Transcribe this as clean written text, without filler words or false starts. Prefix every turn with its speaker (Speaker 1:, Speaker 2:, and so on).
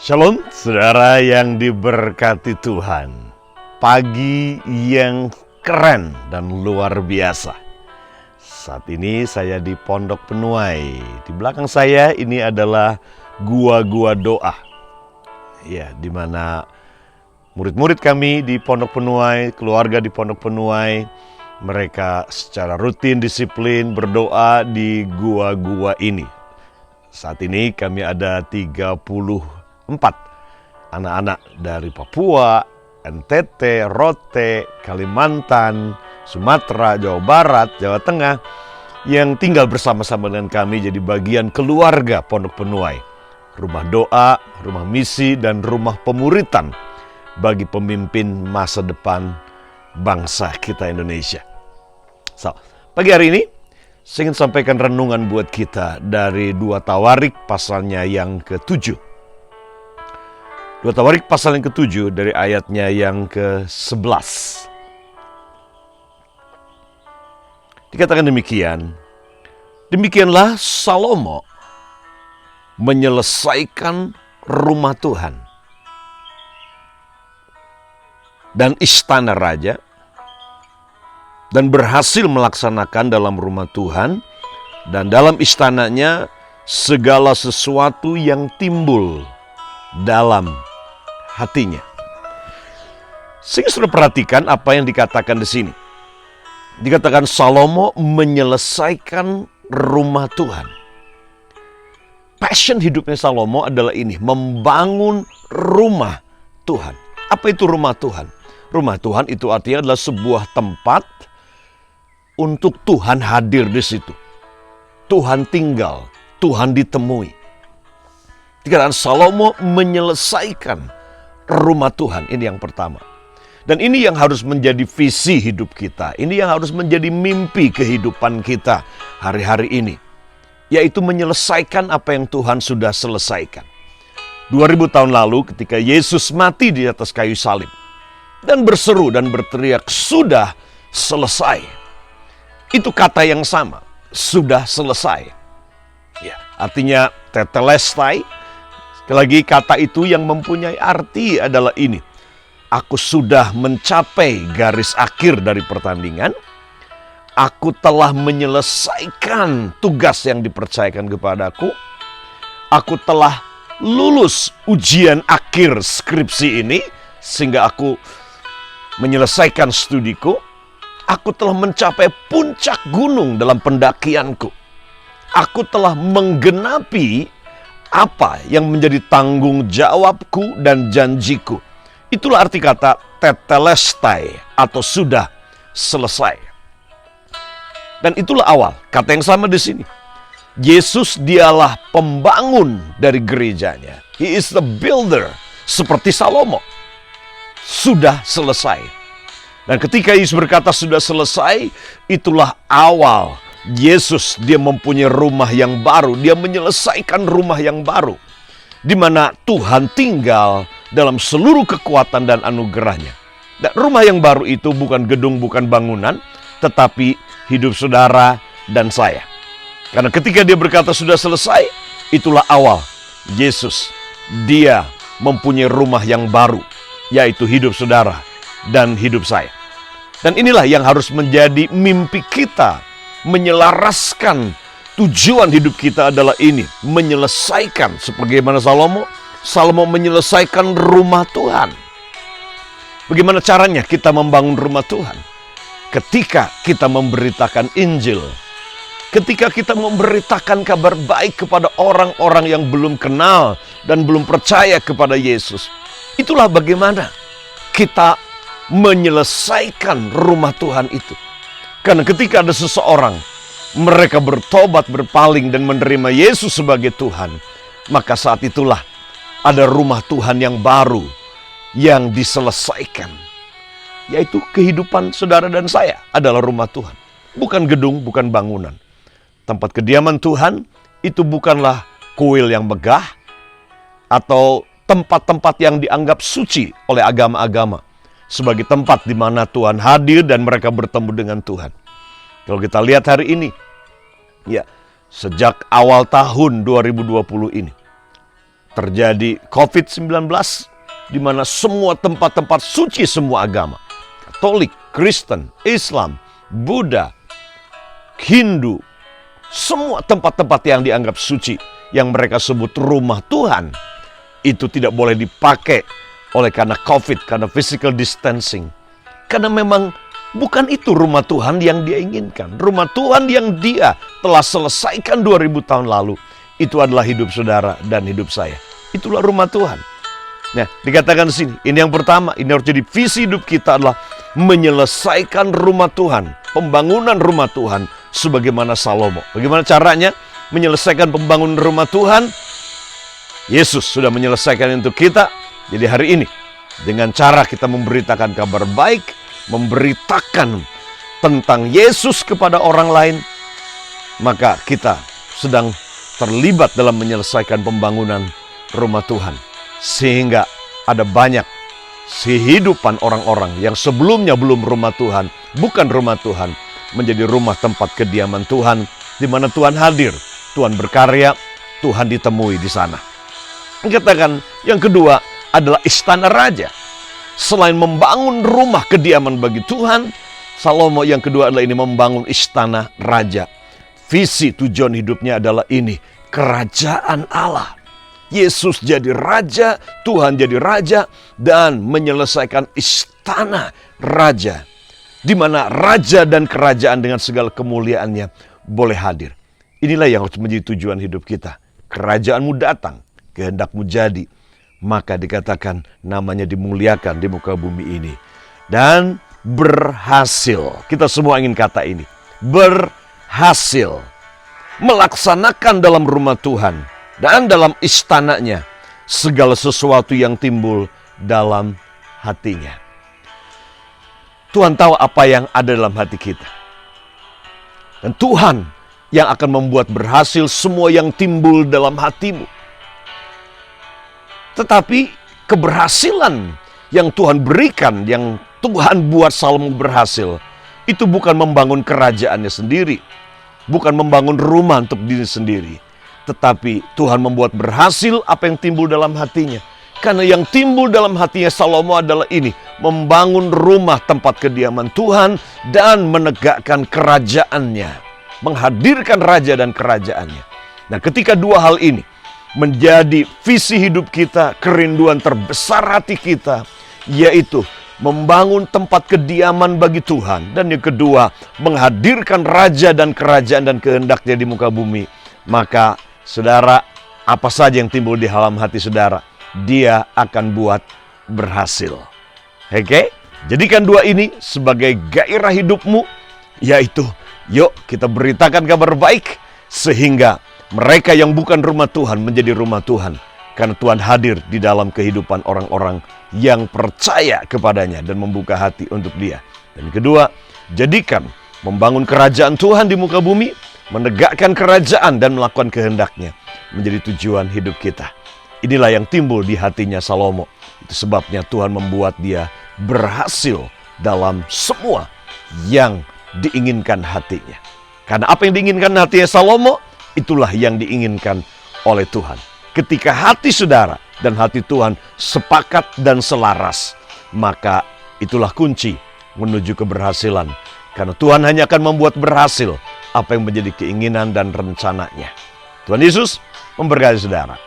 Speaker 1: Shalom, saudara yang diberkati Tuhan. Pagi yang keren dan luar biasa. Saat ini saya di Pondok Penuai. Di belakang saya ini adalah gua-gua doa. Ya, di mana murid-murid kami di Pondok Penuai, keluarga di Pondok Penuai, mereka secara rutin disiplin berdoa di gua-gua ini. Saat ini kami ada 34 anak-anak dari Papua, NTT, Rote, Kalimantan, Sumatera, Jawa Barat, Jawa Tengah yang tinggal bersama-sama dengan kami jadi bagian keluarga Pondok Penuai. Rumah doa, rumah misi, dan rumah pemuritan bagi pemimpin masa depan bangsa kita Indonesia. Pagi hari ini saya ingin sampaikan renungan buat kita dari 2 Tawarik pasalnya yang ke-7. 2 Tawarik pasal yang ke-7 dari ayatnya yang ke-11. Dikatakan demikian, demikianlah Salomo menyelesaikan rumah Tuhan dan istana raja, dan berhasil melaksanakan dalam rumah Tuhan dan dalam istananya segala sesuatu yang timbul dalam hatinya. Saya sudah perhatikan apa yang dikatakan di sini. Dikatakan Salomo menyelesaikan rumah Tuhan. Passion hidupnya Salomo adalah ini, membangun rumah Tuhan. Apa itu rumah Tuhan? Rumah Tuhan itu artinya adalah sebuah tempat untuk Tuhan hadir di situ. Tuhan tinggal, Tuhan ditemui. Dikatakan Salomo menyelesaikan rumah Tuhan. Ini yang pertama. Dan ini yang harus menjadi visi hidup kita. Ini yang harus menjadi mimpi kehidupan kita hari-hari ini. Yaitu menyelesaikan apa yang Tuhan sudah selesaikan. 2000 tahun lalu ketika Yesus mati di atas kayu salib. Dan berseru dan berteriak, sudah selesai. Itu kata yang sama, sudah selesai. Ya, artinya tetelestai. Sekali lagi kata itu yang mempunyai arti adalah ini. Aku sudah mencapai garis akhir dari pertandingan. Aku telah menyelesaikan tugas yang dipercayakan kepadaku. Aku telah lulus ujian akhir skripsi ini sehingga aku menyelesaikan studiku. Aku telah mencapai puncak gunung dalam pendakianku. Aku telah menggenapi apa yang menjadi tanggung jawabku dan janjiku. Itulah arti kata tetelestai atau sudah selesai. Dan itulah awal, kata yang sama di sini. Yesus dialah pembangun dari gerejanya. He is the builder, seperti Salomo. Sudah selesai. Dan ketika Yesus berkata sudah selesai, itulah awal Yesus, dia mempunyai rumah yang baru. Dia menyelesaikan rumah yang baru. Di mana Tuhan tinggal dalam seluruh kekuatan dan anugerahnya. Dan rumah yang baru itu bukan gedung, bukan bangunan, tetapi hidup saudara dan saya. Karena ketika dia berkata sudah selesai, itulah awal Yesus. Dia mempunyai rumah yang baru, yaitu hidup saudara dan hidup saya. Dan inilah yang harus menjadi mimpi kita. Menyelaraskan tujuan hidup kita adalah ini. Menyelesaikan, sebagaimana Salomo menyelesaikan rumah Tuhan. Bagaimana caranya kita membangun rumah Tuhan? Ketika kita memberitakan Injil. Ketika kita memberitakan kabar baik kepada orang-orang yang belum kenal dan belum percaya kepada Yesus. Itulah bagaimana kita menyelesaikan rumah Tuhan itu. Karena ketika ada seseorang, mereka bertobat, berpaling dan menerima Yesus sebagai Tuhan, maka saat itulah ada rumah Tuhan yang baru yang diselesaikan. Yaitu kehidupan saudara dan saya adalah rumah Tuhan. Bukan gedung, bukan bangunan. Tempat kediaman Tuhan itu bukanlah kuil yang megah atau tempat-tempat yang dianggap suci oleh agama-agama. Sebagai tempat di mana Tuhan hadir dan mereka bertemu dengan Tuhan. Kalau kita lihat hari ini, ya, sejak awal tahun 2020 ini, terjadi COVID-19, di mana semua tempat-tempat suci semua agama, Katolik, Kristen, Islam, Buddha, Hindu, semua tempat-tempat yang dianggap suci, yang mereka sebut rumah Tuhan, itu tidak boleh dipakai oleh karena COVID, karena physical distancing. Karena memang bukan itu rumah Tuhan yang dia inginkan. Rumah Tuhan yang dia telah selesaikan 2000 tahun lalu, itu adalah hidup saudara dan hidup saya. Itulah rumah Tuhan. Nah, dikatakan di sini, ini yang pertama, ini harus jadi visi hidup kita adalah menyelesaikan rumah Tuhan, pembangunan rumah Tuhan sebagaimana Salomo. Bagaimana caranya menyelesaikan pembangunan rumah Tuhan? Yesus sudah menyelesaikan untuk kita. Jadi hari ini, dengan cara kita memberitakan kabar baik, memberitakan tentang Yesus kepada orang lain, maka kita sedang terlibat dalam menyelesaikan pembangunan rumah Tuhan. Sehingga ada banyak kehidupan orang-orang yang sebelumnya belum rumah Tuhan, bukan rumah Tuhan, menjadi rumah tempat kediaman Tuhan, di mana Tuhan hadir, Tuhan berkarya, Tuhan ditemui di sana. Katakan yang kedua adalah istana raja. Selain membangun rumah kediaman bagi Tuhan, Salomo yang kedua adalah ini membangun istana raja. Visi tujuan hidupnya adalah ini, kerajaan Allah. Yesus jadi raja, Tuhan jadi raja, dan menyelesaikan istana raja, di mana raja dan kerajaan dengan segala kemuliaannya boleh hadir. Inilah yang harus menjadi tujuan hidup kita. Kerajaanmu datang, kehendakmu jadi, maka dikatakan namanya dimuliakan di muka bumi ini. Dan berhasil. Kita semua ingin kata ini. Berhasil. Melaksanakan dalam rumah Tuhan dan dalam istananya segala sesuatu yang timbul dalam hatinya. Tuhan tahu apa yang ada dalam hati kita. Dan Tuhan yang akan membuat berhasil semua yang timbul dalam hatimu. Tetapi keberhasilan yang Tuhan berikan, yang Tuhan buat Salomo berhasil, itu bukan membangun kerajaannya sendiri, bukan membangun rumah untuk diri sendiri, tetapi Tuhan membuat berhasil apa yang timbul dalam hatinya. Karena yang timbul dalam hatinya Salomo adalah ini, membangun rumah tempat kediaman Tuhan dan menegakkan kerajaannya, menghadirkan raja dan kerajaannya. Nah, ketika dua hal ini menjadi visi hidup kita, kerinduan terbesar hati kita, yaitu membangun tempat kediaman bagi Tuhan, dan yang kedua, menghadirkan raja dan kerajaan dan kehendaknya di muka bumi, maka saudara, apa saja yang timbul di dalam hati saudara, dia akan buat berhasil. Oke? Jadikan dua ini sebagai gairah hidupmu, yaitu yuk kita beritakan kabar baik, sehingga mereka yang bukan rumah Tuhan menjadi rumah Tuhan. Karena Tuhan hadir di dalam kehidupan orang-orang yang percaya kepadanya dan membuka hati untuk dia. Dan kedua, jadikan membangun kerajaan Tuhan di muka bumi, menegakkan kerajaan dan melakukan kehendaknya menjadi tujuan hidup kita. Inilah yang timbul di hatinya Salomo. Itu sebabnya Tuhan membuat dia berhasil dalam semua yang diinginkan hatinya. Karena apa yang diinginkan hatinya Salomo, itulah yang diinginkan oleh Tuhan. Ketika hati saudara dan hati Tuhan sepakat dan selaras, maka itulah kunci menuju keberhasilan. Karena Tuhan hanya akan membuat berhasil apa yang menjadi keinginan dan rencananya. Tuhan Yesus memberkati saudara.